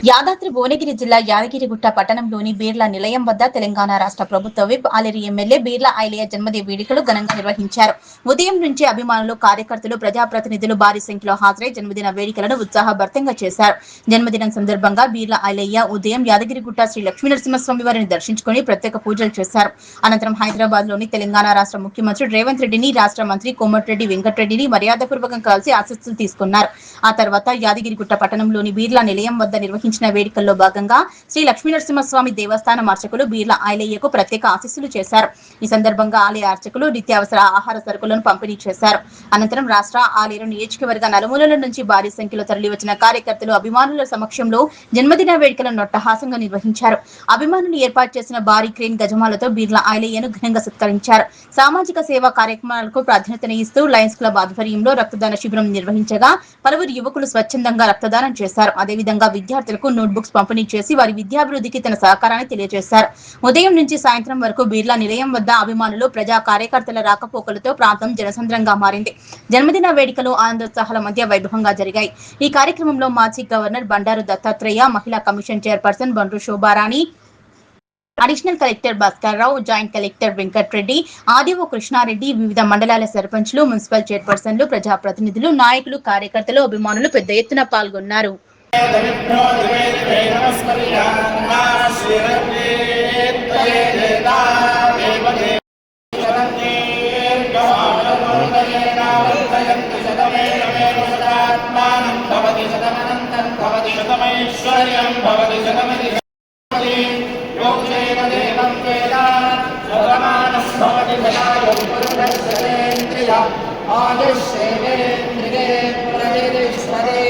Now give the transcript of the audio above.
యాదాద్రి భువనగిరి జిల్లా యాదగిరిగుట్ట పట్టణంలోని బీర్లా నిలయం వద్ద తెలంగాణ రాష్ట్ర ప్రభుత్వ విప్ ఆలేరు ఎమ్మెల్యే బీర్లా ఐలయ్య జన్మదిన వేడుకలు ఘనంగా నిర్వహించారు. ఉదయం నుంచి అభిమానులు, కార్యకర్తలు, ప్రజాప్రతినిధులు భారీ సంఖ్యలో హాజరై జన్మదిన వేడుకలను ఉత్సాహభరితంగా చేశారు. జన్మదినం సందర్భంగా బీర్లా ఐలయ్య ఉదయం యాదగిరిగుట్ట శ్రీ లక్ష్మీనరసింహస్వామి వారిని దర్శించుకుని ప్రత్యేక పూజలు చేశారు. అనంతరం హైదరాబాద్ లోని తెలంగాణ రాష్ట్ర ముఖ్యమంత్రి రేవంత్ రెడ్డిని, రాష్ట్ర మంత్రి కోమటిరెడ్డి వెంకటరెడ్డిని మర్యాదపూర్వకంగా కలిసి ఆశీస్సులు తీసుకున్నారు. ఆ తర్వాత యాదగిరిగుట్ట పట్టణంలోని బీర్లా నిలయం వద్ద నిర్వహించిన వేడుకల్లో భాగంగా శ్రీ లక్ష్మీనరసింహస్వామి దేవస్థానం అర్చకులు బీర్లా ఐలయ్యకు ప్రత్యేక ఆశీస్సులు చేశారు. ఈ సందర్భంగా ఆలయ అర్చకులు నిత్యావసర ఆహార సరుకులను పంపిణీ చేశారు. అనంతరం రాష్ట్ర ఆలేరు నియోజకవర్గ నలుమూలల నుంచి భారీ సంఖ్యలో తరలివచ్చిన కార్యకర్తలు, అభిమానుల సమక్షంలో జన్మదిన వేడుకలను అట్టహాసంగా నిర్వహించారు. అభిమానులు ఏర్పాటు చేసిన భారీ క్రేన్ గజమాలతో బీర్లా ఐలయ్యను ఘనంగా సత్కరించారు. సామాజిక సేవా కార్యక్రమాలకు ప్రాధాన్యతనిస్తూ లయన్స్ క్లబ్ ఆధ్వర్యంలో రక్తదాన శిబిరం నిర్వహించగా పలువురు యువకులు స్వచ్ఛందంగా రక్తదానం చేశారు. అదేవిధంగా విద్యార్థులకు నోట్బుక్స్ పంపిణీ చేసి వారి విద్యాభివృద్ధికి తన సహకారాన్ని తెలియజేశారు. ఉదయం నుంచి సాయంత్రం వరకు బీర్లా నిలయం వద్ద అభిమానులు, ప్రజా కార్యకర్తల రాకపోకలతో ప్రాంతం జనసంద్రంగా మారింది. జన్మదిన వేడుకలు ఆనందోత్సాహాల మధ్య వైభవంగా జరిగాయి. ఈ కార్యక్రమంలో మాజీ గవర్నర్ బండారు దత్తాత్రేయ, మహిళా commission chairperson Bandru Shobharani, additional collector Bhaskar Rao, joint collector Venkata Reddy, RDO Krishna Reddy, వివిధ మండలాల సర్పంచ్లు, మున్సిపల్ చైర్పర్సన్లు, ప్రజాప్రతినిధులు, నాయకులు, కార్యకర్తలు, అభిమానులు పెద్ద ఎత్తున పాల్గొన్నారు. ఆదిశేంద్రియ ప్రజేశ్వరే